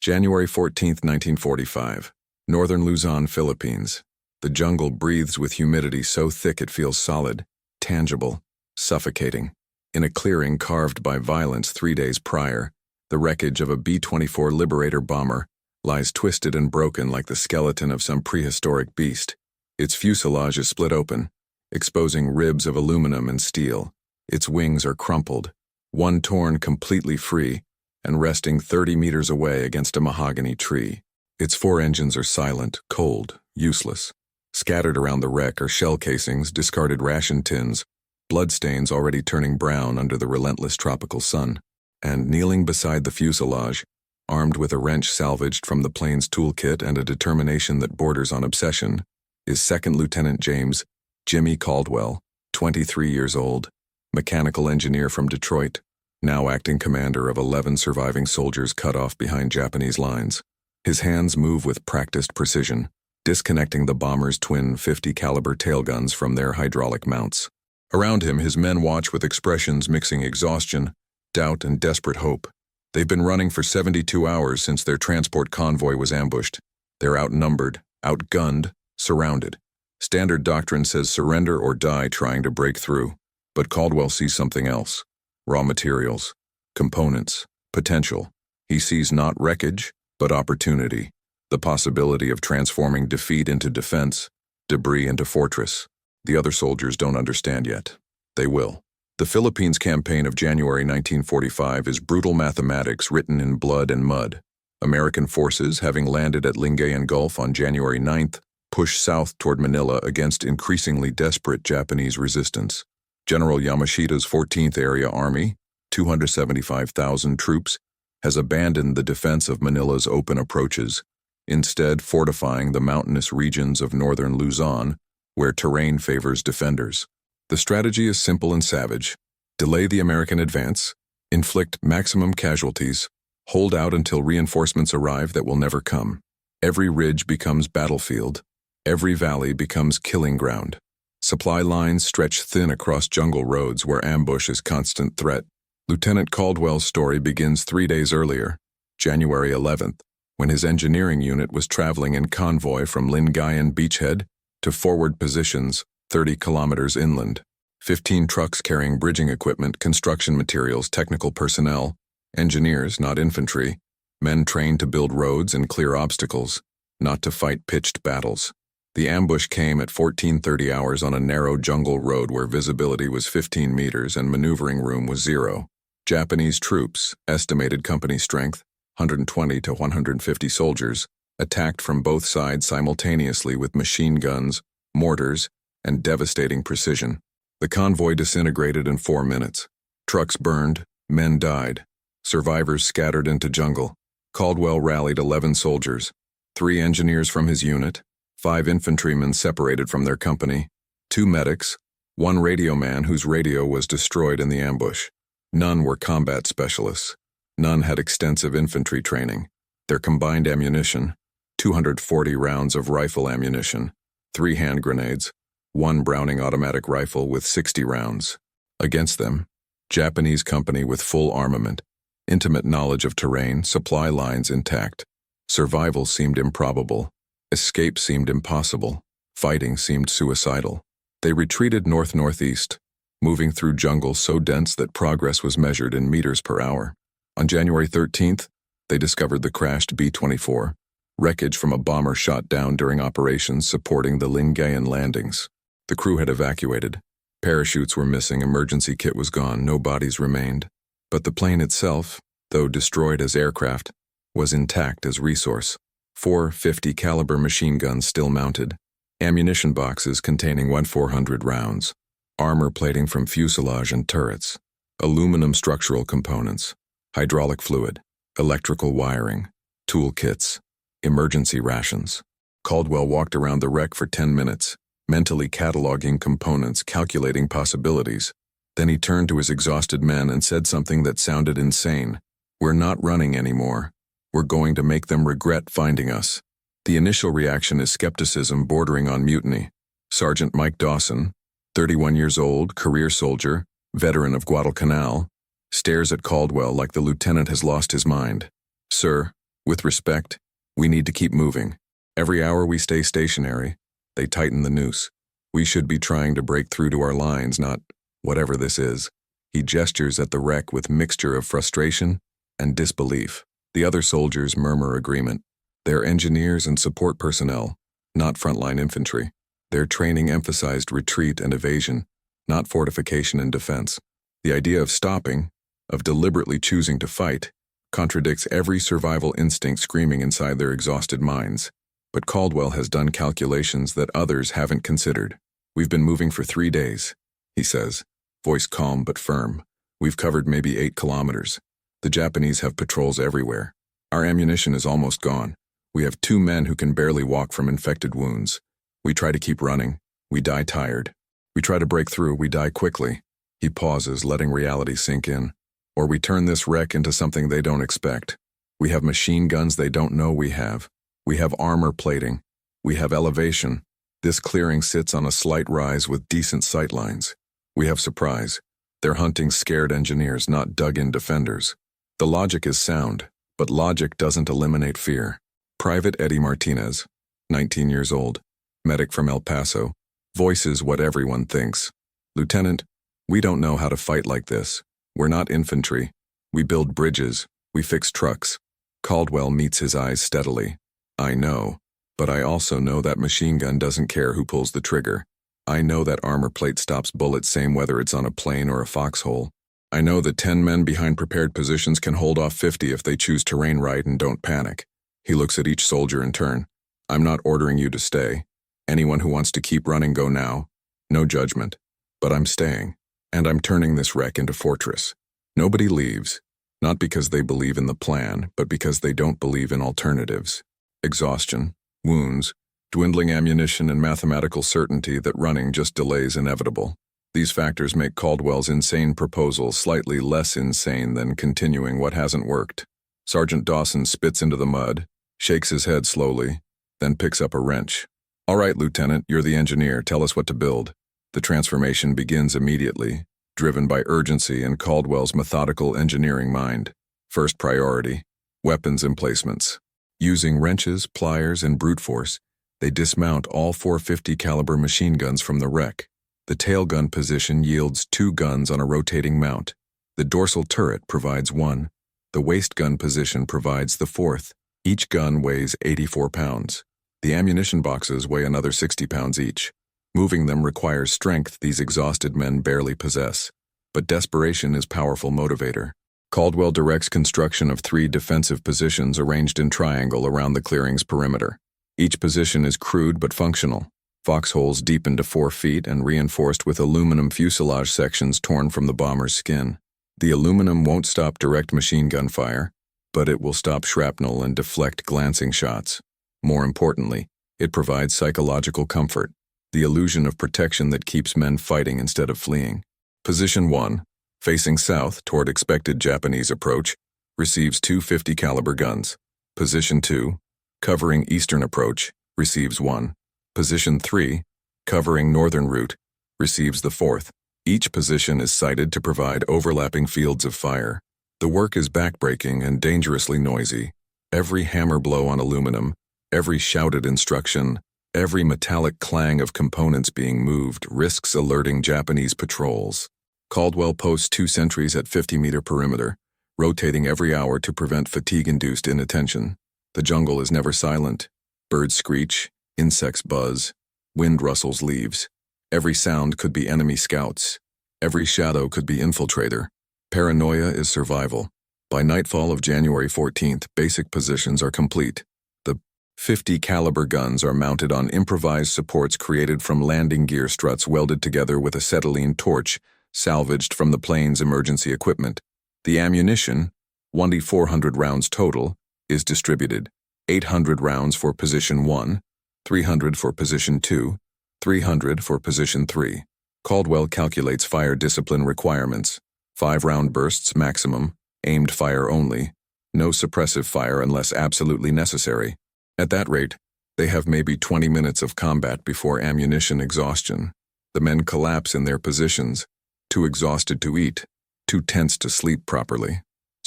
January 14, 1945. Northern Luzon, Philippines. The jungle breathes with humidity so thick it feels solid, tangible, suffocating. In a clearing carved by violence 3 days prior, the wreckage of a B-24 Liberator bomber lies twisted and broken like the skeleton of some prehistoric beast. Its fuselage is split open, exposing ribs of aluminum and steel. Its wings are crumpled, one torn completely free and resting 30 meters away against a mahogany tree. Its 4 engines are silent, cold, useless. Scattered around the wreck are shell casings, discarded ration tins, bloodstains already turning brown under the relentless tropical sun. And kneeling beside the fuselage, armed with a wrench salvaged from the plane's toolkit and a determination that borders on obsession, is Second Lieutenant James Jimmy Caldwell, 23 years old, mechanical engineer from Detroit, now acting commander of 11 surviving soldiers cut off behind Japanese lines. His hands move with practiced precision, disconnecting the bomber's twin .50 caliber tailguns from their hydraulic mounts. Around him, his men watch with expressions mixing exhaustion, doubt, and desperate hope. They've been running for 72 hours since their transport convoy was ambushed. They're outnumbered, outgunned, surrounded. Standard doctrine says surrender or die trying to break through. But Caldwell sees something else. Raw materials, components, potential. He sees not wreckage, but opportunity. The possibility of transforming defeat into defense, debris into fortress. The other soldiers don't understand yet. They will. The Philippines campaign of January 1945 is brutal mathematics written in blood and mud. American forces, having landed at Lingayen Gulf on January 9th, push south toward Manila against increasingly desperate Japanese resistance. General Yamashita's 14th Area Army, 275,000 troops, has abandoned the defense of Manila's open approaches, instead fortifying the mountainous regions of northern Luzon, where terrain favors defenders. The strategy is simple and savage. Delay the American advance, inflict maximum casualties, hold out until reinforcements arrive that will never come. Every ridge becomes battlefield. Every valley becomes killing ground. Supply lines stretch thin across jungle roads where ambush is constant threat. Lieutenant Caldwell's story begins 3 days earlier, January 11th, when his engineering unit was traveling in convoy from Lingayen beachhead to forward positions 30 kilometers inland. 15 trucks carrying bridging equipment, construction materials, technical personnel, engineers, not infantry, men trained to build roads and clear obstacles, not to fight pitched battles. The ambush came at 14:30 hours on a narrow jungle road where visibility was 15 meters and maneuvering room was 0. Japanese troops, estimated company strength, 120 to 150 soldiers, attacked from both sides simultaneously with machine guns, mortars, and devastating precision. The convoy disintegrated in 4 minutes. Trucks burned, men died, survivors scattered into jungle. Caldwell rallied 11 soldiers, 3 engineers from his unit, 5 infantrymen separated from their company, 2 medics, 1 radio man whose radio was destroyed in the ambush. None were combat specialists. None had extensive infantry training. Their combined ammunition, 240 rounds of rifle ammunition, 3 hand grenades, 1 Browning automatic rifle with 60 rounds. Against them, Japanese company with full armament, intimate knowledge of terrain, supply lines intact. Survival seemed improbable. Escape seemed impossible. Fighting seemed suicidal. They retreated north-northeast, moving through jungle so dense that progress was measured in meters per hour. On January 13th, they discovered the crashed B-24, wreckage from a bomber shot down during operations supporting the Lingayen landings. The crew had evacuated. Parachutes were missing, emergency kit was gone, no bodies remained. But the plane itself, though destroyed as aircraft, was intact as resource. 4 .50 caliber machine guns still mounted, ammunition boxes containing 1,400 rounds, armor plating from fuselage and turrets, aluminum structural components, hydraulic fluid, electrical wiring, tool kits, emergency rations. Caldwell walked around the wreck for 10 minutes, mentally cataloging components, calculating possibilities. Then he turned to his exhausted men and said something that sounded insane. "We're not running anymore. We're going to make them regret finding us." The initial reaction is skepticism bordering on mutiny. Sergeant Mike Dawson, 31 years old, career soldier, veteran of Guadalcanal, stares at Caldwell like the lieutenant has lost his mind. "Sir, With respect, we need to keep moving. Every hour we stay stationary, they tighten the noose. We should be trying to break through to our lines, not whatever this is. He gestures at the wreck with mixture of frustration and disbelief. The other soldiers murmur agreement. They're engineers and support personnel, not frontline infantry. Their training emphasized retreat and evasion, not fortification and defense. The idea of stopping, of deliberately choosing to fight, contradicts every survival instinct screaming inside their exhausted minds. But Caldwell has done calculations that others haven't considered. We've been moving for 3 days, he says, voice calm but firm. We've covered maybe 8 kilometers. The Japanese have patrols everywhere. Our ammunition is almost gone. We have 2 men who can barely walk from infected wounds. We try to keep running. We die tired. We try to break through. We die quickly. He pauses, letting reality sink in. Or we turn this wreck into something they don't expect. We have machine guns they don't know we have. We have armor plating. We have elevation. This clearing sits on a slight rise with decent sight lines. We have surprise. They're hunting scared engineers, not dug-in defenders. The logic is sound, but logic doesn't eliminate fear. Private Eddie Martinez, 19 years old, medic from El Paso, voices what everyone thinks. Lieutenant, we don't know how to fight like this. We're not infantry. We build bridges. We fix trucks. Caldwell meets his eyes steadily. I know, but I also know that machine gun doesn't care who pulls the trigger. I know that armor plate stops bullets same whether it's on a plane or a foxhole. I know that 10 men behind prepared positions can hold off 50 if they choose terrain right and don't panic. He looks at each soldier in turn. I'm not ordering you to stay. Anyone who wants to keep running, go now. No judgment. But I'm staying. And I'm turning this wreck into fortress. Nobody leaves. Not because they believe in the plan, but because they don't believe in alternatives. Exhaustion, wounds, dwindling ammunition, and mathematical certainty that running just delays inevitable. These factors make Caldwell's insane proposal slightly less insane than continuing what hasn't worked. Sergeant Dawson spits into the mud, shakes his head slowly, then picks up a wrench. All right, Lieutenant, you're the engineer. Tell us what to build. The transformation begins immediately, driven by urgency and Caldwell's methodical engineering mind. First priority, weapons emplacements. Using wrenches, pliers, and brute force, they dismount all 450 caliber machine guns from the wreck. The tail gun position yields 2 guns on a rotating mount. The dorsal turret provides 1. The waist gun position provides the 4th. Each gun weighs 84 pounds. The ammunition boxes weigh another 60 pounds each. Moving them requires strength these exhausted men barely possess. But desperation is powerful motivator. Caldwell directs construction of 3 defensive positions arranged in triangle around the clearing's perimeter. Each position is crude but functional. Foxholes deepened to 4 feet and reinforced with aluminum fuselage sections torn from the bomber's skin. The aluminum won't stop direct machine gun fire, but it will stop shrapnel and deflect glancing shots. More importantly, it provides psychological comfort, the illusion of protection that keeps men fighting instead of fleeing. Position 1, facing south toward expected Japanese approach, receives 2 50 caliber guns. Position 2, covering eastern approach, receives 1. Position 3, covering northern route, receives the 4th. Each position is sighted to provide overlapping fields of fire. The work is backbreaking and dangerously noisy. Every hammer blow on aluminum, every shouted instruction, every metallic clang of components being moved risks alerting Japanese patrols. Caldwell posts 2 sentries at 50-meter perimeter, rotating every hour to prevent fatigue-induced inattention. The jungle is never silent. Birds screech, insects buzz, wind rustles leaves. Every sound could be enemy scouts. Every shadow could be infiltrator. Paranoia is survival. By nightfall of January 14th, basic positions are complete. The 50 caliber guns are mounted on improvised supports created from landing gear struts welded together with acetylene torch salvaged from the plane's emergency equipment. The ammunition, 400 rounds total, is distributed. 800 rounds for position 1, 300 for position 2, 300 for position 3. Caldwell calculates fire discipline requirements. 5-round bursts maximum, aimed fire only, no suppressive fire unless absolutely necessary. At that rate, they have maybe 20 minutes of combat before ammunition exhaustion. The men collapse in their positions, too exhausted to eat, too tense to sleep properly.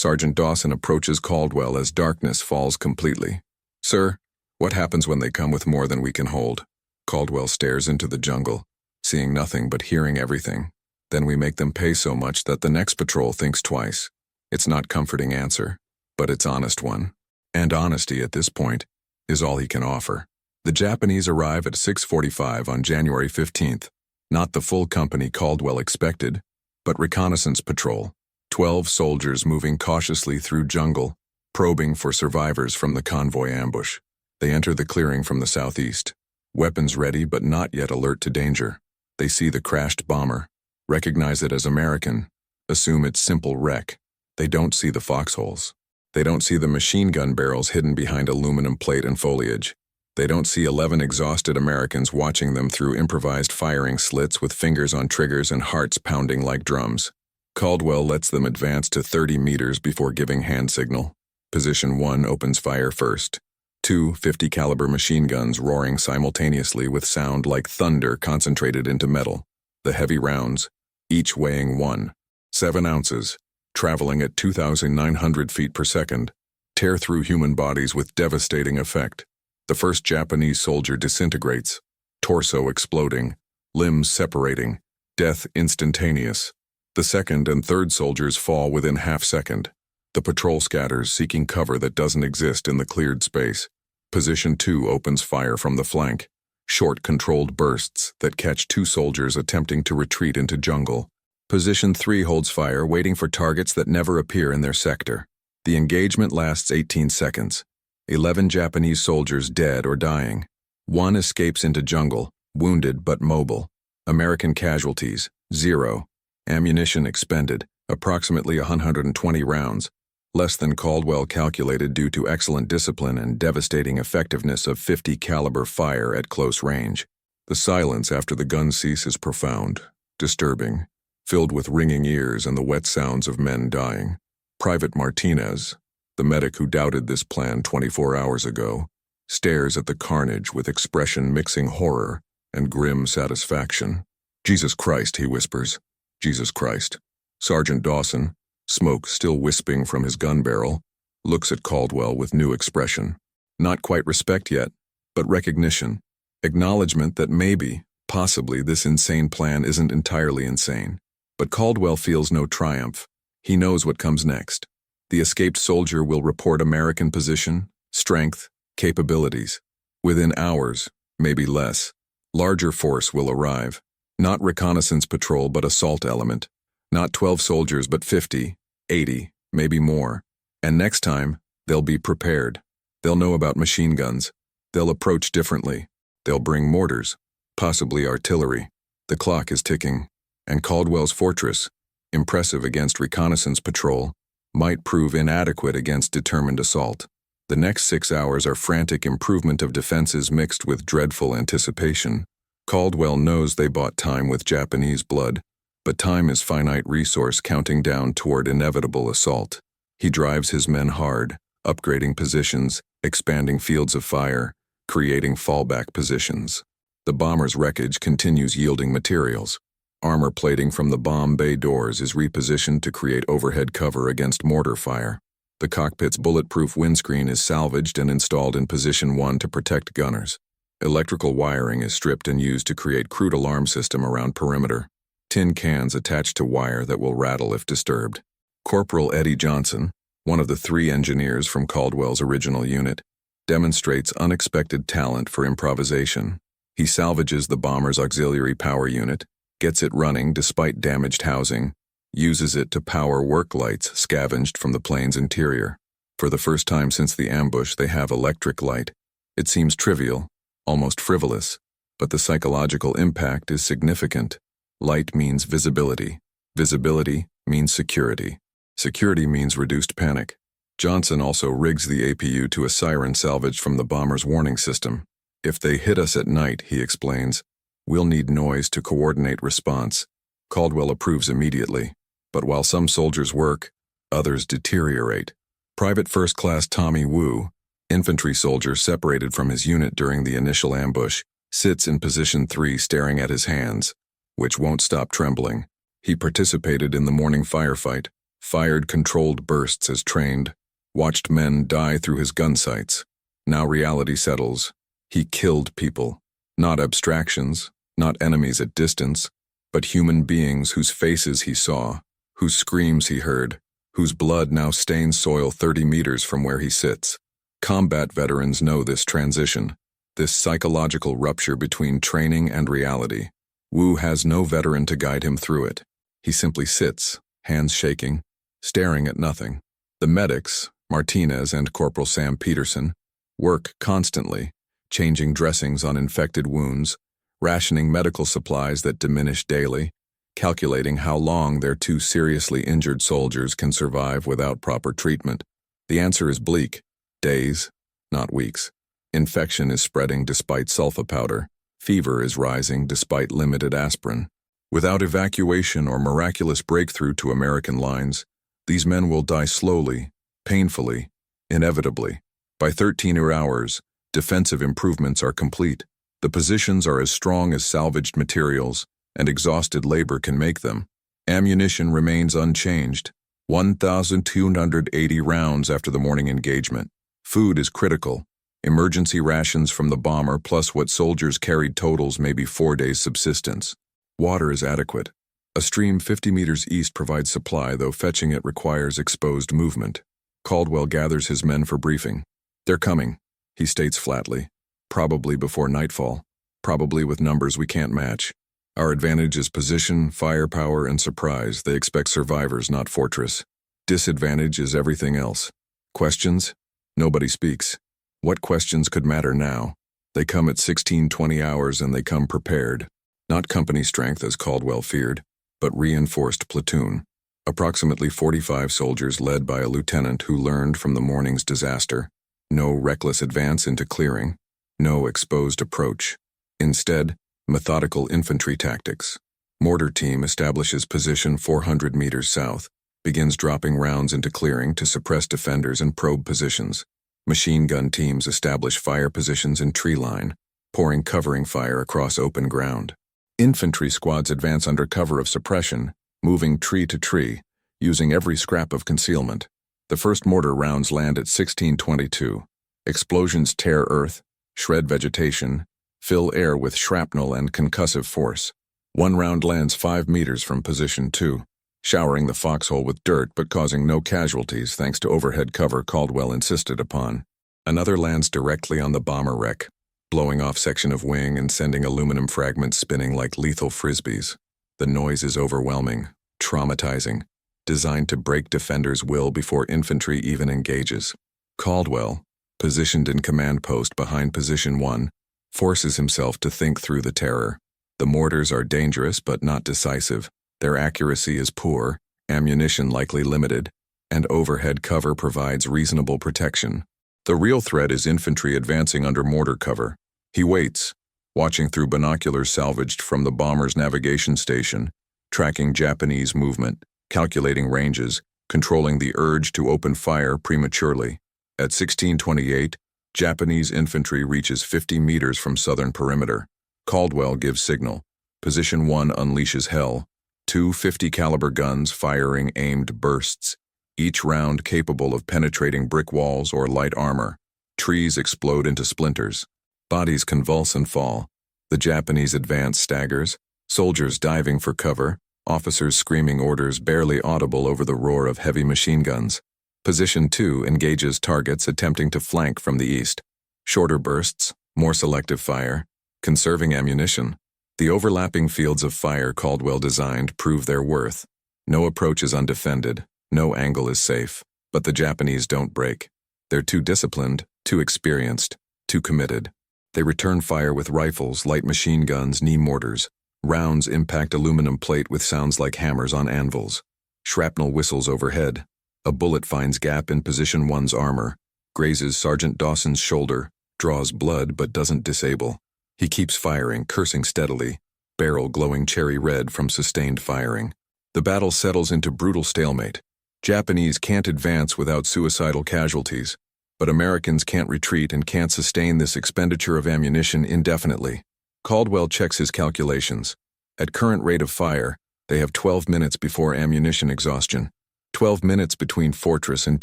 Sergeant Dawson approaches Caldwell as darkness falls completely. "Sir, what happens when they come with more than we can hold?" Caldwell stares into the jungle, seeing nothing but hearing everything. "Then we make them pay so much that the next patrol thinks twice." It's not comforting answer, but it's honest one. And honesty at this point is all he can offer. The Japanese arrive at 6:45 on January 15th. Not the full company Caldwell expected, but reconnaissance patrol. 12 soldiers moving cautiously through jungle, probing for survivors from the convoy ambush. They enter the clearing from the southeast, weapons ready but not yet alert to danger. They see the crashed bomber, recognize it as American, assume it's simple wreck. They don't see the foxholes. They don't see the machine gun barrels hidden behind aluminum plate and foliage. They don't see 11 exhausted Americans watching them through improvised firing slits with fingers on triggers and hearts pounding like drums. Caldwell lets them advance to 30 meters before giving hand signal. Position 1 opens fire first. 2 50-caliber machine guns roaring simultaneously with sound like thunder concentrated into metal. The heavy rounds, each weighing 1.7 ounces, traveling at 2,900 feet per second, tear through human bodies with devastating effect. The first Japanese soldier disintegrates, torso exploding, limbs separating, death instantaneous. The second and third soldiers fall within half-second. The patrol scatters, seeking cover that doesn't exist in the cleared space. Position 2 opens fire from the flank, short controlled bursts that catch 2 soldiers attempting to retreat into jungle. Position 3 holds fire, waiting for targets that never appear in their sector. The engagement lasts 18 seconds. 11 Japanese soldiers dead or dying. 1 escapes into jungle, wounded but mobile. American casualties, 0. Ammunition expended, approximately 120 rounds, less than Caldwell calculated due to excellent discipline and devastating effectiveness of 50-caliber fire at close range. The silence after the gun cease is profound, disturbing, filled with ringing ears and the wet sounds of men dying. Private Martinez, the medic who doubted this plan 24 hours ago, stares at the carnage with expression mixing horror and grim satisfaction. "Jesus Christ," he whispers. "Jesus Christ." Sergeant Dawson, smoke still wisping from his gun barrel, looks at Caldwell with new expression. Not quite respect yet, but recognition. Acknowledgement that maybe, possibly, this insane plan isn't entirely insane. But Caldwell feels no triumph. He knows what comes next. The escaped soldier will report American position, strength, capabilities. Within hours, maybe less, larger force will arrive. Not reconnaissance patrol, but assault element. Not 12 soldiers, but 50, 80, maybe more. And next time, they'll be prepared. They'll know about machine guns. They'll approach differently. They'll bring mortars, possibly artillery. The clock is ticking, and Caldwell's fortress, impressive against reconnaissance patrol, might prove inadequate against determined assault. The next 6 hours are frantic improvement of defenses mixed with dreadful anticipation. Caldwell knows they bought time with Japanese blood, but time is finite resource counting down toward inevitable assault. He drives his men hard, upgrading positions, expanding fields of fire, creating fallback positions. The bomber's wreckage continues yielding materials. Armor plating from the bomb bay doors is repositioned to create overhead cover against mortar fire. The cockpit's bulletproof windscreen is salvaged and installed in position 1 to protect gunners. Electrical wiring is stripped and used to create crude alarm system around perimeter. Tin cans attached to wire that will rattle if disturbed. Corporal Eddie Johnson, one of the 3 engineers from Caldwell's original unit, demonstrates unexpected talent for improvisation. He salvages the bomber's auxiliary power unit, gets it running despite damaged housing, uses it to power work lights scavenged from the plane's interior. For the first time since the ambush, they have electric light. It seems trivial, almost frivolous, but the psychological impact is significant. Light means visibility. Visibility means security. Security means reduced panic. Johnson also rigs the APU to a siren salvaged from the bomber's warning system. "If they hit us at night," he explains, "we'll need noise to coordinate response." Caldwell approves immediately, but while some soldiers work, others deteriorate. Private First Class Tommy Wu, infantry soldier separated from his unit during the initial ambush, sits in position 3 staring at his hands, which won't stop trembling. He participated in the morning firefight, fired controlled bursts as trained, watched men die through his gun sights. Now reality settles. He killed people, not abstractions, not enemies at distance, but human beings whose faces he saw, whose screams he heard, whose blood now stains soil 30 meters from where he sits. Combat veterans know this transition, this psychological rupture between training and reality. Wu has no veteran to guide him through it. He simply sits, hands shaking, staring at nothing. The medics, Martinez and Corporal Sam Peterson, work constantly, changing dressings on infected wounds, rationing medical supplies that diminish daily, calculating how long their two seriously injured soldiers can survive without proper treatment. The answer is bleak. Days, not weeks. Infection is spreading despite sulfa powder. Fever is rising despite limited aspirin. Without evacuation or miraculous breakthrough to American lines, these men will die slowly, painfully, inevitably. By 13 hours, defensive improvements are complete. The positions are as strong as salvaged materials, and exhausted labor can make them. Ammunition remains unchanged, 1,280 rounds after the morning engagement. Food is critical. Emergency rations from the bomber plus what soldiers carried totals maybe 4 days' subsistence. Water is adequate. A stream 50 meters east provides supply, though fetching it requires exposed movement. Caldwell gathers his men for briefing. They're coming, he states flatly. Probably before nightfall. Probably with numbers we can't match. Our advantage is position, firepower, and surprise. They expect survivors, not fortress. Disadvantage is everything else. Questions? Nobody speaks. What questions could matter now? They come at 16:20 hours and they come prepared. Not company strength as Caldwell feared, but reinforced platoon. Approximately 45 soldiers led by a lieutenant who learned from the morning's disaster. No reckless advance into clearing. No exposed approach. Instead, methodical infantry tactics. Mortar team establishes position 400 meters south, begins dropping rounds into clearing to suppress defenders and probe positions. Machine gun teams establish fire positions in tree line, pouring covering fire across open ground. Infantry squads advance under cover of suppression, moving tree to tree, using every scrap of concealment. The first mortar rounds land at 16:22. Explosions tear earth, shred vegetation, fill air with shrapnel and concussive force. One round lands 5 meters from position 2, showering the foxhole with dirt but causing no casualties thanks to overhead cover Caldwell insisted upon. Another lands directly on the bomber wreck, blowing off section of wing and sending aluminum fragments spinning like lethal frisbees. The noise is overwhelming, traumatizing, designed to break defenders' will before infantry even engages. Caldwell, positioned in command post behind position 1, forces himself to think through the terror. The mortars are dangerous but not decisive. Their accuracy is poor, ammunition likely limited, and overhead cover provides reasonable protection. The real threat is infantry advancing under mortar cover. He waits, watching through binoculars salvaged from the bomber's navigation station, tracking Japanese movement, calculating ranges, controlling the urge to open fire prematurely. At 16:28, Japanese infantry reaches 50 meters from southern perimeter. Caldwell gives signal. Position 1 unleashes hell. 2 50 caliber guns firing aimed bursts, each round capable of penetrating brick walls or light armor. Trees explode into splinters. Bodies convulse and fall. The Japanese advance staggers, soldiers diving for cover, officers screaming orders barely audible over the roar of heavy machine guns. Position 2 engages targets attempting to flank from the east. Shorter bursts, more selective fire, conserving ammunition. The overlapping fields of fire Caldwell designed prove their worth. No approach is undefended, no angle is safe, but the Japanese don't break. They're too disciplined, too experienced, too committed. They return fire with rifles, light machine guns, knee mortars. Rounds impact aluminum plate with sounds like hammers on anvils. Shrapnel whistles overhead. A bullet finds gap in position 1's armor, grazes Sergeant Dawson's shoulder, draws blood but doesn't disable. He keeps firing, cursing steadily, barrel glowing cherry red from sustained firing. The battle settles into brutal stalemate. Japanese can't advance without suicidal casualties, but Americans can't retreat and can't sustain this expenditure of ammunition indefinitely. Caldwell checks his calculations. At current rate of fire, they have 12 minutes before ammunition exhaustion. 12 minutes between fortress and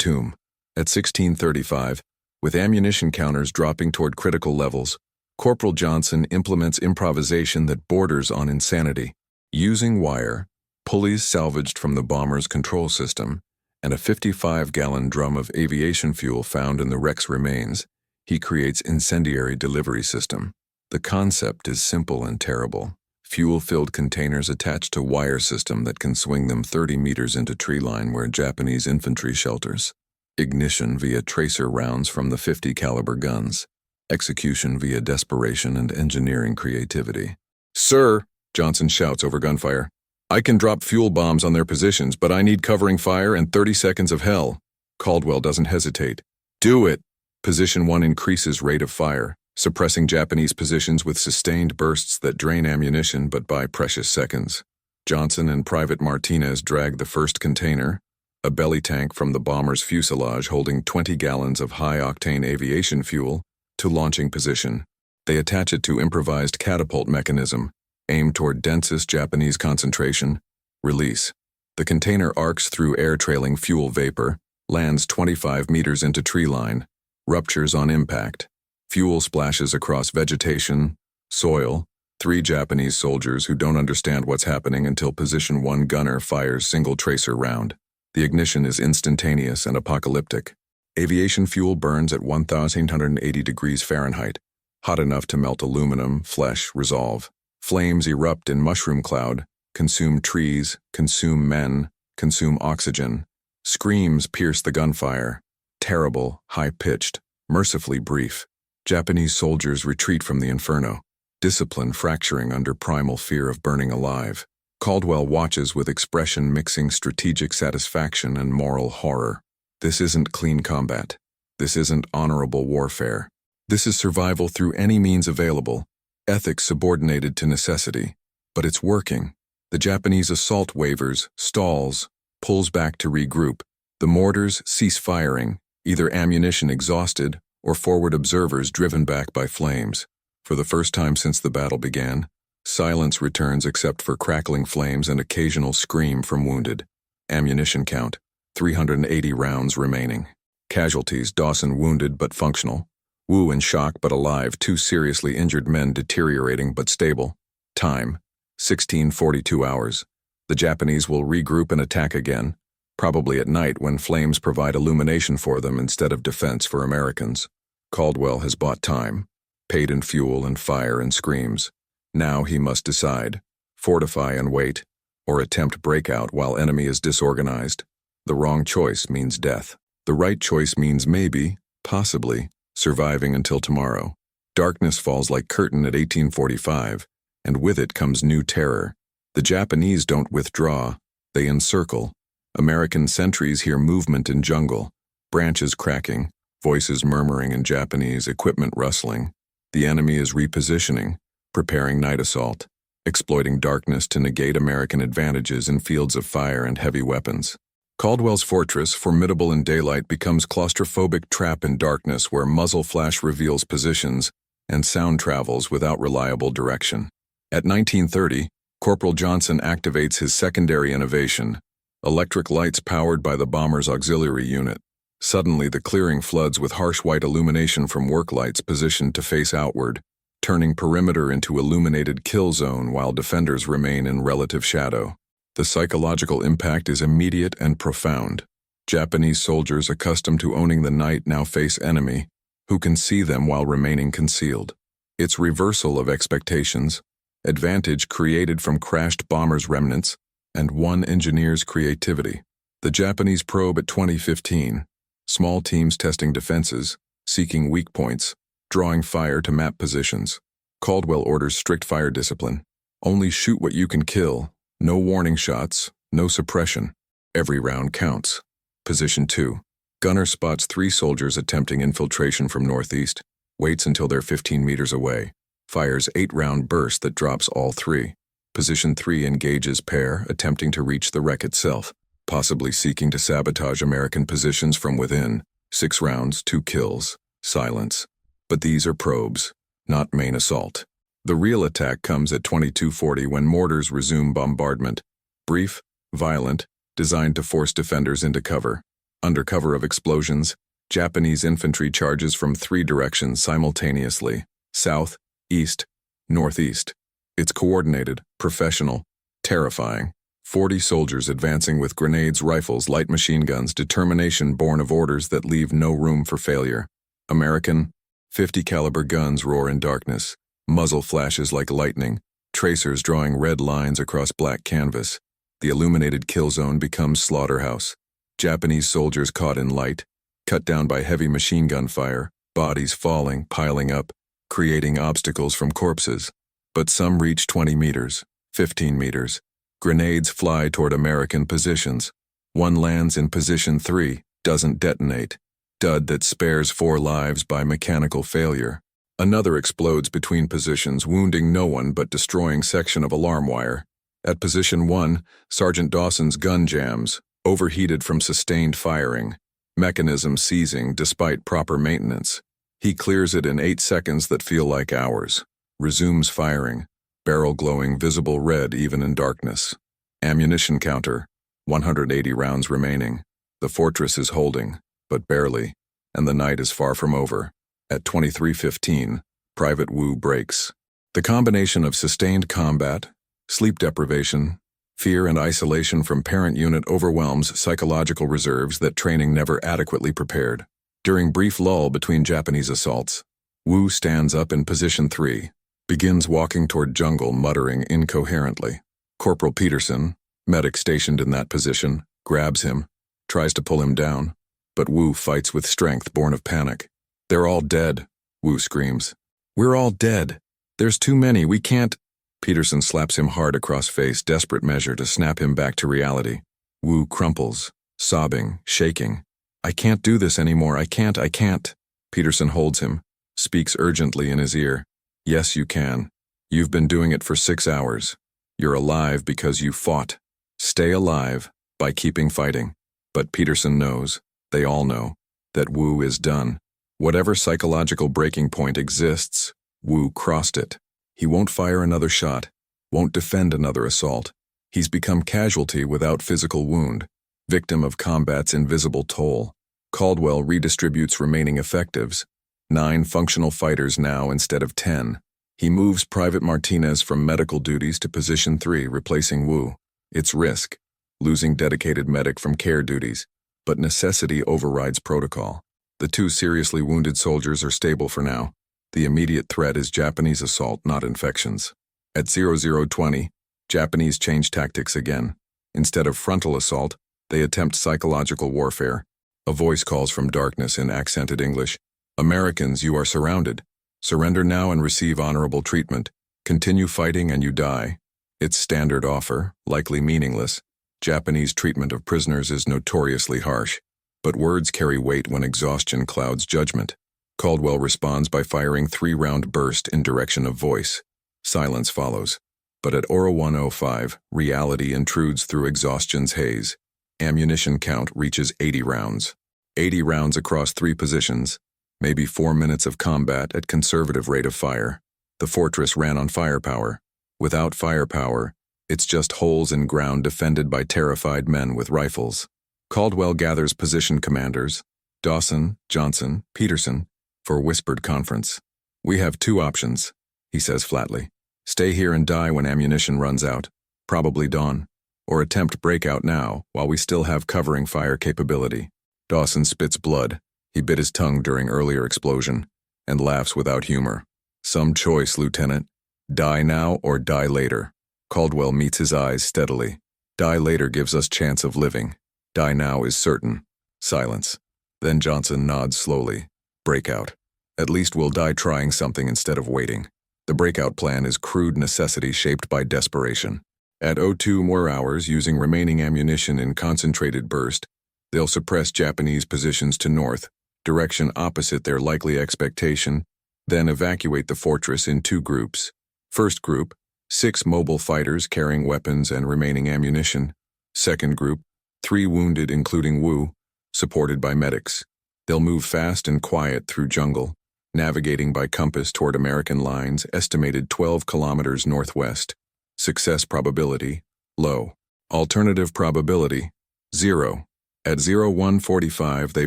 tomb. At 16:35, with ammunition counters dropping toward critical levels, Corporal Johnson implements improvisation that borders on insanity. Using wire, pulleys salvaged from the bomber's control system, and a 55-gallon drum of aviation fuel found in the wreck's remains, he creates incendiary delivery system. The concept is simple and terrible. Fuel-filled containers attached to wire system that can swing them 30 meters into tree line where Japanese infantry shelters. Ignition via tracer rounds from the 50 caliber guns. Execution via desperation and engineering creativity. "Sir," Johnson shouts over gunfire, "I can drop fuel bombs on their positions, but I need covering fire and 30 seconds of hell." Caldwell doesn't hesitate. "Do it." Position 1 increases rate of fire, suppressing Japanese positions with sustained bursts that drain ammunition but buy precious seconds. Johnson and Private Martinez drag the first container, a belly tank from the bomber's fuselage holding 20 gallons of high-octane aviation fuel, to launching position. They attach it to improvised catapult mechanism, aimed toward densest Japanese concentration. Release. The container arcs through air-trailing fuel vapor, lands 25 meters into tree line, ruptures on impact. Fuel splashes across vegetation, soil, 3 Japanese soldiers who don't understand what's happening until position 1 gunner fires single tracer round. The ignition is instantaneous and apocalyptic. Aviation fuel burns at 1,880 degrees Fahrenheit, hot enough to melt aluminum, flesh, resolve. Flames erupt in mushroom cloud, consume trees, consume men, consume oxygen. Screams pierce the gunfire. Terrible, high-pitched, mercifully brief. Japanese soldiers retreat from the inferno, discipline fracturing under primal fear of burning alive. Caldwell watches with expression mixing strategic satisfaction and moral horror. This isn't clean combat. This isn't honorable warfare. This is survival through any means available, ethics subordinated to necessity. But it's working. The Japanese assault wavers, stalls, pulls back to regroup. The mortars cease firing, either ammunition exhausted or forward observers driven back by flames. For the first time since the battle began, silence returns except for crackling flames and occasional scream from wounded. Ammunition count, 380 rounds remaining. Casualties, Dawson wounded but functional. Wu in shock but alive, 2 seriously injured men deteriorating but stable. Time, 16:42 hours. The Japanese will regroup and attack again, probably at night when flames provide illumination for them instead of defense for Americans. Caldwell has bought time, paid in fuel and fire and screams. Now he must decide, fortify and wait, or attempt breakout while enemy is disorganized. The wrong choice means death. The right choice means maybe, possibly, surviving until tomorrow. Darkness falls like curtain at 1845, and with it comes new terror. The Japanese don't withdraw, they encircle. American sentries hear movement in jungle, branches cracking, voices murmuring in Japanese, equipment rustling. The enemy is repositioning, preparing night assault, exploiting darkness to negate American advantages in fields of fire and heavy weapons. Caldwell's fortress, formidable in daylight, becomes claustrophobic trap in darkness where muzzle flash reveals positions and sound travels without reliable direction. At 19:30, Corporal Johnson activates his secondary innovation, electric lights powered by the bomber's auxiliary unit. Suddenly, the clearing floods with harsh white illumination from work lights positioned to face outward, turning perimeter into illuminated kill zone while defenders remain in relative shadow. The psychological impact is immediate and profound. Japanese soldiers accustomed to owning the night now face enemy, who can see them while remaining concealed. It's reversal of expectations, advantage created from crashed bombers' remnants, and one engineer's creativity. The Japanese probe at 2015, small teams testing defenses, seeking weak points, drawing fire to map positions. Caldwell orders strict fire discipline. Only shoot what you can kill. No warning shots, no suppression. Every round counts. Position 2. Gunner spots 3 soldiers attempting infiltration from northeast, waits until they're 15 meters away, fires 8-round burst that drops all 3. Position 3 engages pair, attempting to reach the wreck itself, possibly seeking to sabotage American positions from within. 6 rounds, 2 kills, silence. But these are probes, not main assault. The real attack comes at 22:40 when mortars resume bombardment. Brief, violent, designed to force defenders into cover. Under cover of explosions, Japanese infantry charges from 3 directions simultaneously: south, east, northeast. It's coordinated, professional, terrifying. 40 soldiers advancing with grenades, rifles, light machine guns, determination born of orders that leave no room for failure. American 50 caliber guns roar in darkness. Muzzle flashes like lightning, tracers drawing red lines across black canvas. The illuminated kill zone becomes slaughterhouse. Japanese soldiers caught in light, cut down by heavy machine gun fire, bodies falling, piling up, creating obstacles from corpses. But some reach 20 meters, 15 meters. Grenades fly toward American positions. One lands in position 3, doesn't detonate. Dud that spares 4 lives by mechanical failure. Another explodes between positions, wounding no one but destroying section of alarm wire. At position 1, Sergeant Dawson's gun jams, overheated from sustained firing. Mechanism seizing despite proper maintenance. He clears it in 8 seconds that feel like hours. Resumes firing. Barrel glowing visible red even in darkness. Ammunition counter, 180 rounds remaining. The fortress is holding, but barely, and the night is far from over. At 23:15, Private Wu breaks. The combination of sustained combat, sleep deprivation, fear and isolation from parent unit overwhelms psychological reserves that training never adequately prepared. During brief lull between Japanese assaults, Wu stands up in position 3. Begins walking toward jungle, muttering incoherently. Corporal Peterson, medic stationed in that position, grabs him, tries to pull him down, but Wu fights with strength born of panic. "They're all dead," Wu screams. "We're all dead. There's too many, we can't—" Peterson slaps him hard across face, desperate measure to snap him back to reality. Wu crumples, sobbing, shaking. "I can't do this anymore, I can't." Peterson holds him, speaks urgently in his ear. "Yes, you can. You've been doing it for 6 hours. You're alive because you fought. Stay alive by keeping fighting." But Peterson knows, they all know, that Wu is done. Whatever psychological breaking point exists, Wu crossed it. He won't fire another shot, won't defend another assault. He's become casualty without physical wound, victim of combat's invisible toll. Caldwell redistributes remaining effectives. 9 functional fighters now instead of 10. He moves Private Martinez from medical duties to position 3, replacing Wu. It's risk, losing dedicated medic from care duties, but necessity overrides protocol. The 2 seriously wounded soldiers are stable for now. The immediate threat is Japanese assault, not infections. At 0020, Japanese change tactics again. Instead of frontal assault, they attempt psychological warfare. A voice calls from darkness in accented English. "Americans, you are surrounded. Surrender now and receive honorable treatment. Continue fighting and you die." Its standard offer, likely meaningless. Japanese treatment of prisoners is notoriously harsh, but words carry weight when exhaustion clouds judgment. Caldwell responds by firing 3-round burst in direction of voice. Silence follows. But at Aura 105, reality intrudes through exhaustion's haze. Ammunition count reaches 80 rounds. 80 rounds across 3 positions. Maybe 4 minutes of combat at conservative rate of fire. The fortress ran on firepower. Without firepower, it's just holes in ground defended by terrified men with rifles. Caldwell gathers position commanders, Dawson, Johnson, Peterson, for whispered conference. "We have 2 options," he says flatly. "Stay here and die when ammunition runs out, probably dawn, or attempt breakout now while we still have covering fire capability." Dawson spits blood. He bit his tongue during earlier explosion, and laughs without humor. "Some choice, Lieutenant. Die now or die later." Caldwell meets his eyes steadily. "Die later gives us chance of living. Die now is certain." Silence. Then Johnson nods slowly. "Breakout. At least we'll die trying something instead of waiting." The breakout plan is crude necessity shaped by desperation. At 02 more hours, using remaining ammunition in concentrated burst, they'll suppress Japanese positions to north, direction opposite their likely expectation, then evacuate the fortress in 2 groups. First group, 6 mobile fighters carrying weapons and remaining ammunition. Second group, 3 wounded including Wu, supported by medics. They'll move fast and quiet through jungle, navigating by compass toward American lines estimated 12 kilometers northwest. Success probability, low. Alternative probability, 0. At 01:45 they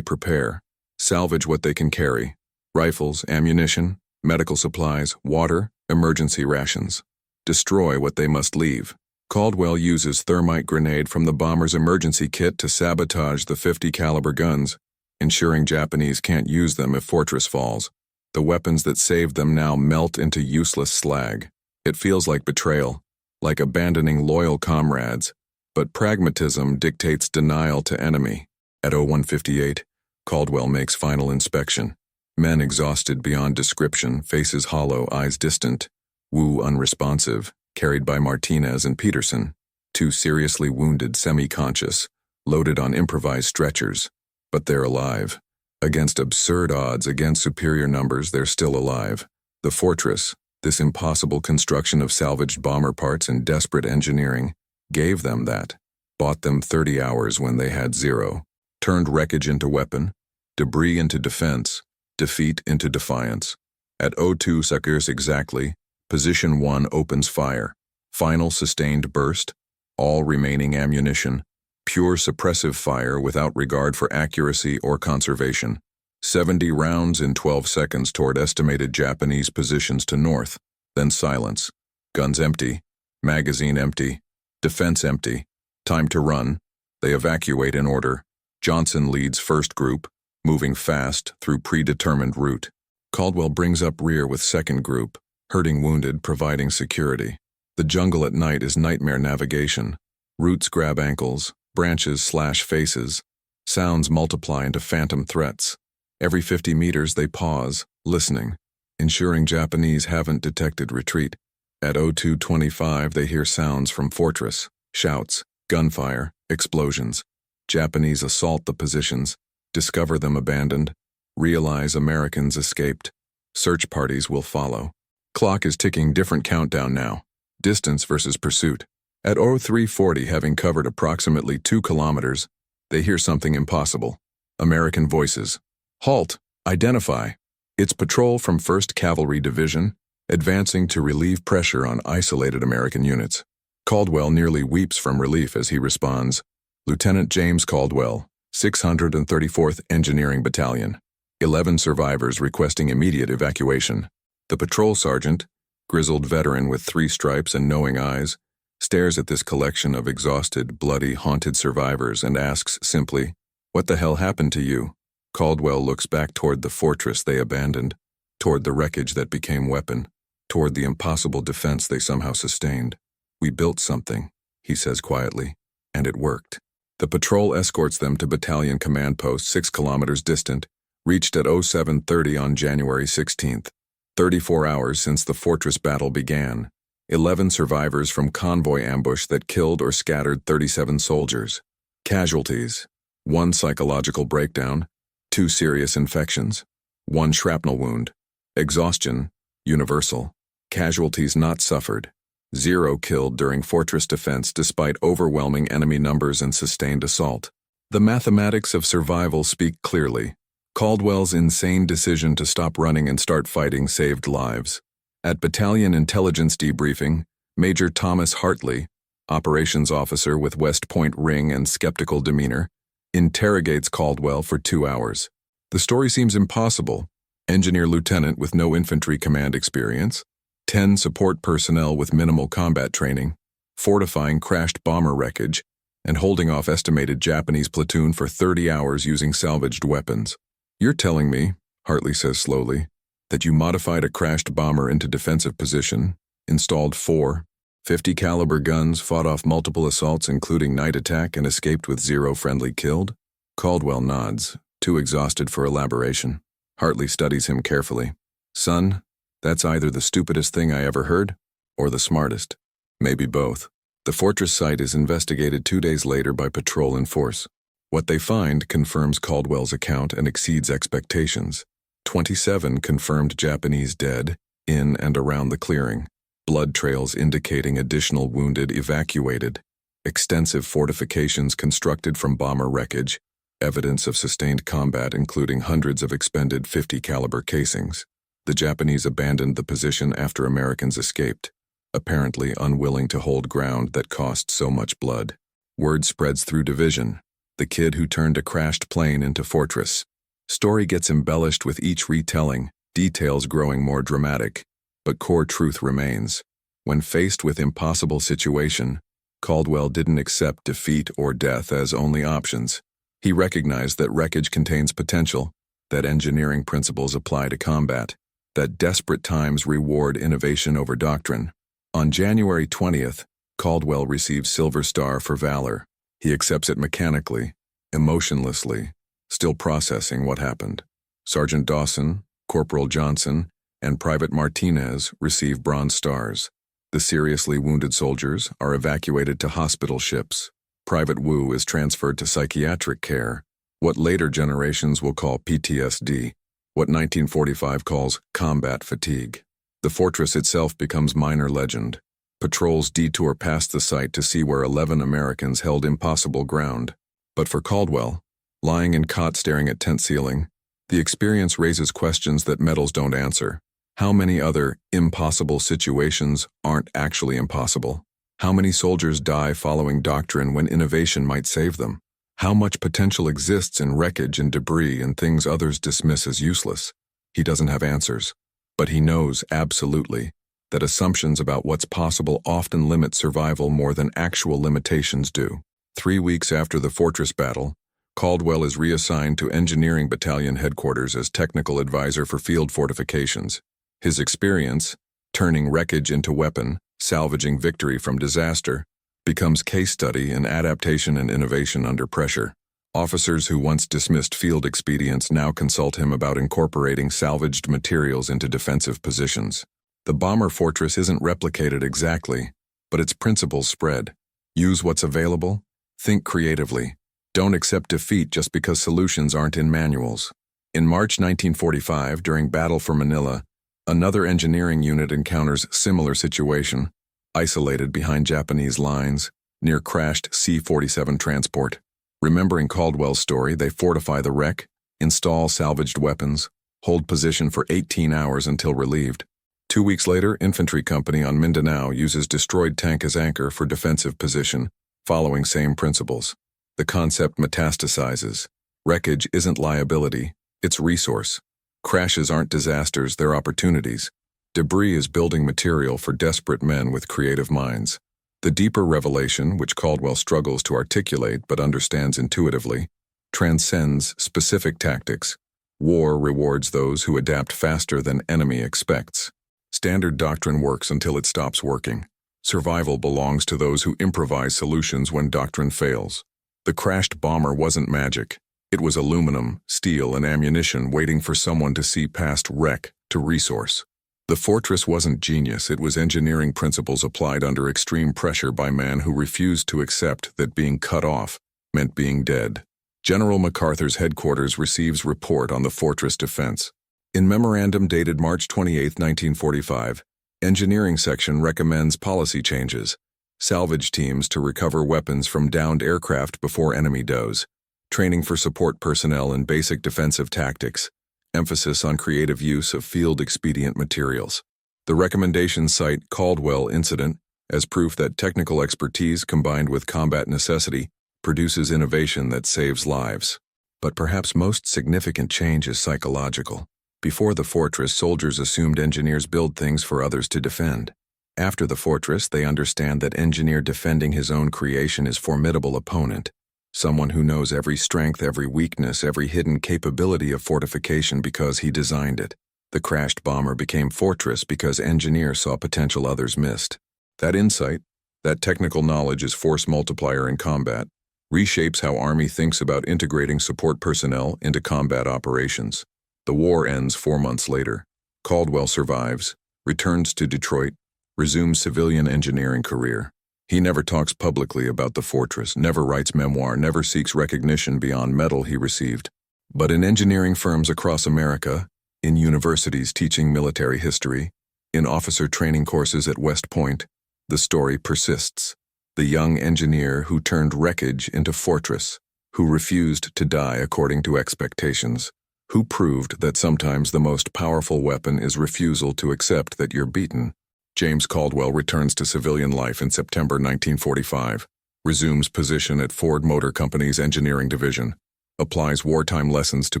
prepare. Salvage what they can carry. Rifles, ammunition, medical supplies, water, emergency rations. Destroy what they must leave. Caldwell uses thermite grenade from the bomber's emergency kit to sabotage the 50 caliber guns, ensuring Japanese can't use them if Fortress falls. The weapons that saved them now melt into useless slag. It feels like betrayal, like abandoning loyal comrades, but pragmatism dictates denial to enemy. At 01:58, Caldwell makes final inspection. Men exhausted beyond description, faces hollow, eyes distant. Wu unresponsive, carried by Martinez and Peterson. 2 seriously wounded, semi-conscious, loaded on improvised stretchers. But they're alive. Against absurd odds, against superior numbers, they're still alive. The Fortress, this impossible construction of salvaged bomber parts and desperate engineering, gave them that. Bought them 30 hours when they had 0. Turned wreckage into weapon, debris into defense, defeat into defiance. At 02 seconds exactly, Position 1 opens fire. Final sustained burst, all remaining ammunition, pure suppressive fire without regard for accuracy or conservation. 70 rounds in 12 seconds toward estimated Japanese positions to north. Then silence. Guns empty. Magazine empty. Defense empty. Time to run. They evacuate in order. Johnson leads first group, moving fast through predetermined route. Caldwell brings up rear with second group, hurting wounded, providing security. The jungle at night is nightmare navigation. Roots grab ankles, branches slash faces. Sounds multiply into phantom threats. Every 50 meters they pause, listening, ensuring Japanese haven't detected retreat. At 02:25 they hear sounds from Fortress, shouts, gunfire, explosions. Japanese assault the positions, discover them abandoned, realize Americans escaped. Search parties will follow. Clock is ticking, different countdown now. Distance versus pursuit. At 03:40, having covered approximately 2 kilometers, they hear something impossible. American voices. Halt! Identify! It's patrol from 1st Cavalry Division, advancing to relieve pressure on isolated American units. Caldwell nearly weeps from relief as he responds. Lieutenant James Caldwell, 634th Engineering Battalion. 11 survivors requesting immediate evacuation. The patrol sergeant, grizzled veteran with 3 stripes and knowing eyes, stares at this collection of exhausted, bloody, haunted survivors and asks simply, "What the hell happened to you?" Caldwell looks back toward the fortress they abandoned, toward the wreckage that became weapon, toward the impossible defense they somehow sustained. "We built something," he says quietly, "and it worked." The patrol escorts them to battalion command post 6 kilometers distant, reached at 07:30 on January 16th. 34 hours since the fortress battle began. 11 survivors from convoy ambush that killed or scattered 37 soldiers. Casualties: 1 psychological breakdown, 2 serious infections, 1 shrapnel wound. Exhaustion: universal. Casualties not suffered. 0 killed during fortress defense despite overwhelming enemy numbers and sustained assault. The mathematics of survival speak clearly. Caldwell's insane decision to stop running and start fighting saved lives. At battalion intelligence debriefing, Major Thomas Hartley, operations officer with West Point ring and skeptical demeanor, interrogates Caldwell for 2 hours. The story seems impossible. Engineer lieutenant with no infantry command experience, 10 support personnel with minimal combat training, fortifying crashed bomber wreckage, and holding off estimated Japanese platoon for 30 hours using salvaged weapons. "You're telling me," Hartley says slowly, "that you modified a crashed bomber into defensive position, installed 4 50 caliber guns, fought off multiple assaults including night attack, and escaped with 0 friendly killed?" Caldwell nods, too exhausted for elaboration. Hartley studies him carefully. "Son, that's either the stupidest thing I ever heard, or the smartest. Maybe both." The fortress site is investigated 2 days later by patrol in force. What they find confirms Caldwell's account and exceeds expectations. 27 confirmed Japanese dead in and around the clearing. Blood trails indicating additional wounded evacuated. Extensive fortifications constructed from bomber wreckage. Evidence of sustained combat including hundreds of expended 50 caliber casings. The Japanese abandoned the position after Americans escaped, apparently unwilling to hold ground that cost so much blood. Word spreads through division. the kid who turned a crashed plane into fortress. Story gets embellished with each retelling, details growing more dramatic, but core truth remains. When faced with impossible situation, Caldwell didn't accept defeat or death as only options. He recognized that wreckage contains potential, that engineering principles apply to combat, that desperate times reward innovation over doctrine. On January 20th, Caldwell receives Silver Star for valor. He accepts it mechanically, emotionlessly, still processing what happened. Sergeant Dawson, Corporal Johnson, and Private Martinez receive Bronze Stars. The seriously wounded soldiers are evacuated to hospital ships. Private Wu is transferred to psychiatric care, what later generations will call PTSD, what 1945 calls combat fatigue. The fortress itself becomes minor legend. Patrols detour past the site to see where 11 Americans held impossible ground. But for Caldwell, lying in cot staring at tent ceiling, the experience raises questions that medals don't answer. How many other impossible situations aren't actually impossible? How many soldiers die following doctrine when innovation might save them? How much potential exists in wreckage and debris and things others dismiss as useless? He doesn't have answers, but he knows absolutely that assumptions about what's possible often limit survival more than actual limitations do. 3 weeks after the fortress battle, Caldwell is reassigned to Engineering Battalion Headquarters as technical advisor for field fortifications. His experience, turning wreckage into weapon, salvaging victory from disaster, becomes case study in adaptation and innovation under pressure. Officers who once dismissed field expedients now consult him about incorporating salvaged materials into defensive positions. The bomber fortress isn't replicated exactly, but its principles spread. Use what's available, think creatively. Don't accept defeat just because solutions aren't in manuals. In March 1945, during Battle for Manila, another engineering unit encounters similar situation, isolated behind Japanese lines, near crashed C-47 transport. Remembering Caldwell's story, they fortify the wreck, install salvaged weapons, hold position for 18 hours until relieved. 2 weeks later, infantry company on Mindanao uses destroyed tank as anchor for defensive position, following same principles. The concept metastasizes. Wreckage isn't liability, it's resource. Crashes aren't disasters, they're opportunities. Debris is building material for desperate men with creative minds. The deeper revelation, which Caldwell struggles to articulate but understands intuitively, transcends specific tactics. War rewards those who adapt faster than enemy expects. Standard doctrine works until it stops working. Survival belongs to those who improvise solutions when doctrine fails. The crashed bomber wasn't magic. It was aluminum, steel, and ammunition waiting for someone to see past wreck to resource. The fortress wasn't genius, it was engineering principles applied under extreme pressure by man who refused to accept that being cut off meant being dead. General MacArthur's headquarters receives report on the fortress defense. In memorandum dated March 28, 1945, Engineering Section recommends policy changes. Salvage teams to recover weapons from downed aircraft before enemy does. Training for support personnel in basic defensive tactics. Emphasis on creative use of field expedient materials. The recommendations cite Caldwell incident as proof that technical expertise combined with combat necessity produces innovation that saves lives. But perhaps most significant change is psychological. Before the fortress, soldiers assumed engineers build things for others to defend. After the fortress, they understand that engineer defending his own creation is formidable opponent. Someone who knows every strength, every weakness, every hidden capability of fortification because he designed it. The crashed bomber became fortress because engineer saw potential others missed. That insight, that technical knowledge is force multiplier in combat, reshapes how Army thinks about integrating support personnel into combat operations. The war ends 4 months later. Caldwell survives, returns to Detroit, resumes civilian engineering career. He never talks publicly about the fortress, never writes memoir, never seeks recognition beyond medal he received. But in engineering firms across America, in universities teaching military history, in officer training courses at West Point, the story persists. The young engineer who turned wreckage into fortress, who refused to die according to expectations, who proved that sometimes the most powerful weapon is refusal to accept that you're beaten. James Caldwell returns to civilian life in September 1945. resumes position at Ford Motor Company's engineering division, applies wartime lessons to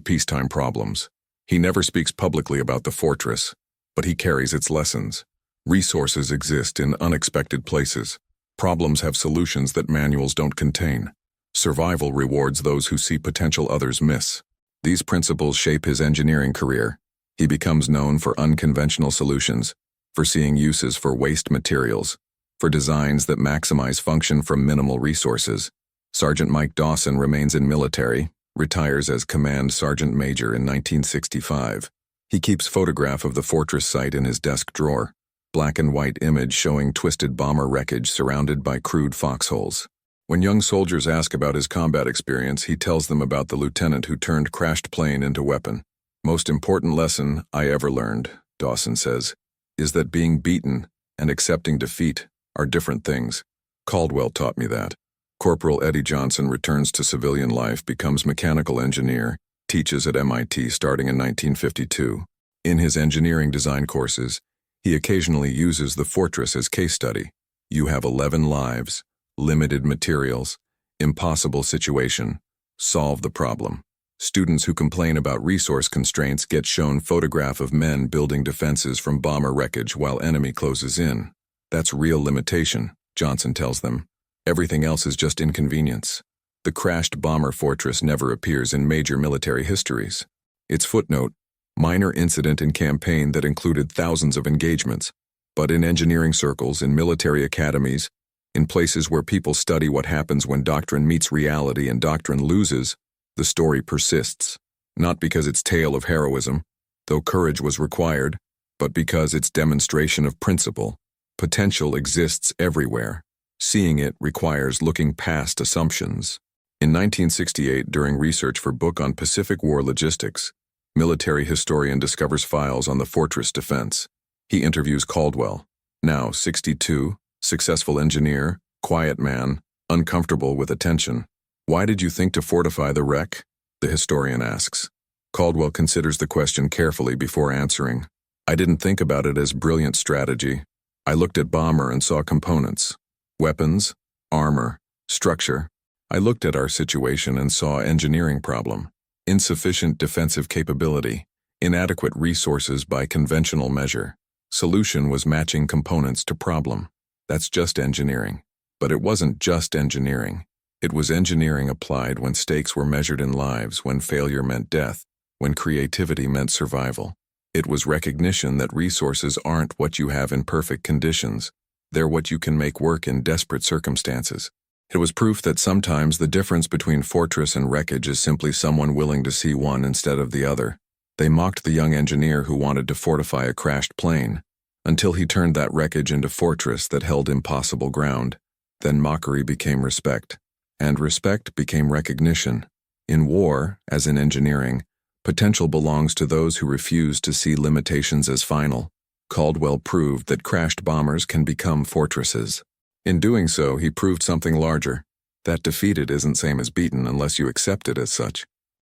peacetime problems. He never speaks publicly about the fortress, but he carries its lessons. Resources exist in unexpected places. Problems have solutions that manuals don't contain. Survival rewards those who see potential others miss. These principles shape his engineering career. He becomes known for unconventional solutions, for seeing uses for waste materials, for designs that maximize function from minimal resources. Sergeant Mike Dawson remains in military, retires as Command Sergeant Major in 1965. He keeps photograph of the fortress site in his desk drawer, black and white image showing twisted bomber wreckage surrounded by crude foxholes. When young soldiers ask about his combat experience, he tells them about the lieutenant who turned crashed plane into weapon. Most important lesson I ever learned, Dawson says, is that being beaten and accepting defeat are different things. Caldwell taught me that. Corporal Eddie Johnson returns to civilian life, becomes mechanical engineer, teaches at MIT starting in 1952. In his engineering design courses, he occasionally uses the fortress as case study. You have 11 lives, limited materials, impossible situation, solve the problem. Students who complain about resource constraints get shown photograph of men building defenses from bomber wreckage while enemy closes in. That's real limitation, Johnson tells them. Everything else is just inconvenience. The crashed bomber fortress never appears in major military histories. Its footnote, minor incident in campaign that included thousands of engagements. But in engineering circles, in military academies, in places where people study what happens when doctrine meets reality and doctrine loses, the story persists. Not because it's tale of heroism, though courage was required, but because it's demonstration of principle. Potential exists everywhere. Seeing it requires looking past assumptions. In 1968, during research for book on Pacific War logistics, military historian discovers files on the fortress defense. He interviews Caldwell, now 62, successful engineer, quiet man, uncomfortable with attention. Why did you think to fortify the wreck? The historian asks. Caldwell considers the question carefully before answering. I didn't think about it as brilliant strategy. I looked at bomber and saw components. Weapons, armor, structure. I looked at our situation and saw engineering problem. Insufficient defensive capability. Inadequate resources by conventional measure. Solution was matching components to problem. That's just engineering. But it wasn't just engineering. It was engineering applied when stakes were measured in lives, when failure meant death, when creativity meant survival. It was recognition that resources aren't what you have in perfect conditions. They're what you can make work in desperate circumstances. It was proof that sometimes the difference between fortress and wreckage is simply someone willing to see one instead of the other. They mocked the young engineer who wanted to fortify a crashed plane, until he turned that wreckage into fortress that held impossible ground. Then mockery became respect, and respect became recognition. In war, as in engineering, potential belongs to those who refuse to see limitations as final. Caldwell proved that crashed bombers can become fortresses. In doing so, he proved something larger, that defeated isn't same as beaten unless you accept it as such.